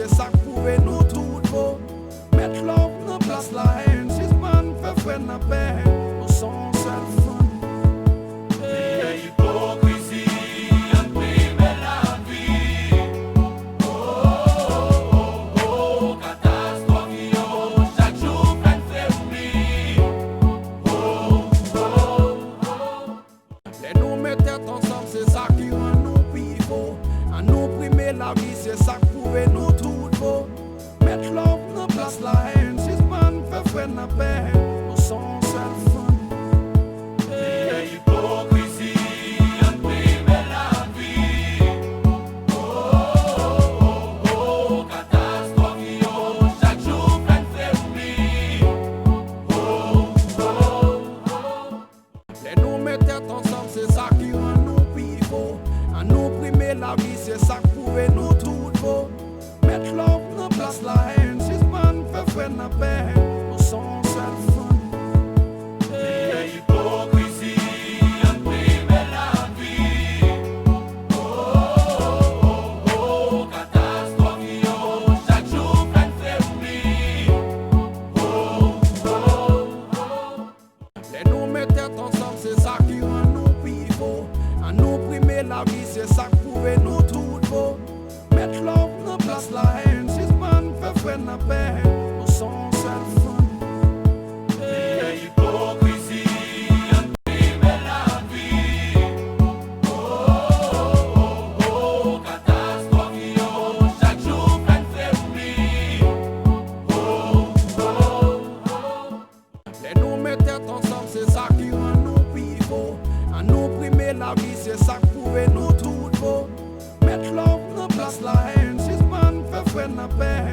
c'est ça qui prouve nous tout beau. Mettre l'homme dans place la haine, si man fait faire la paix, nous sommes seul fun. Hypocrisie, imprimer la vie. Catastrophe, chaque jour plein fermi. Les nous mettre ensemble, c'est ça qui rend nous pivot. À nous primer la vie, c'est ça qui prouve nous tout beau. Mettre l'homme dans place la haine, si man fait faire la paix, nous sommes seul fun. Hypocrisie, imprimer la vie. Catastrophe, chaque jour plein fermi. Les nous mettre ensemble, c'est ça qui rend nous pivot. À nous primer la vie, c'est ça qui prouve nous tout beau. Mettre l'homme dans place la haine, si man fait faire la paix, nous sommes seul fun. Hypocrisie, imprimer la vie. Catastrophe, chaque jour plein fermi. Les nous mettre ensemble, c'est ça qui rend nous pivot. À nous primer la vie, c'est ça qui prouve nous tout beau. Mettre l'homme dans place la haine, si man fait faire la paix, nous sommes seul fun. Hypocrisie, imprimer la vie. Catastrophe, chaque jour plein fermi. Les nous mettre ensemble, c'est ça qui rend nous pivot. À nous primer la vie, c'est ça qui prouve nous tout beau. Mettre l'homme dans place la haine, si man fait faire la paix,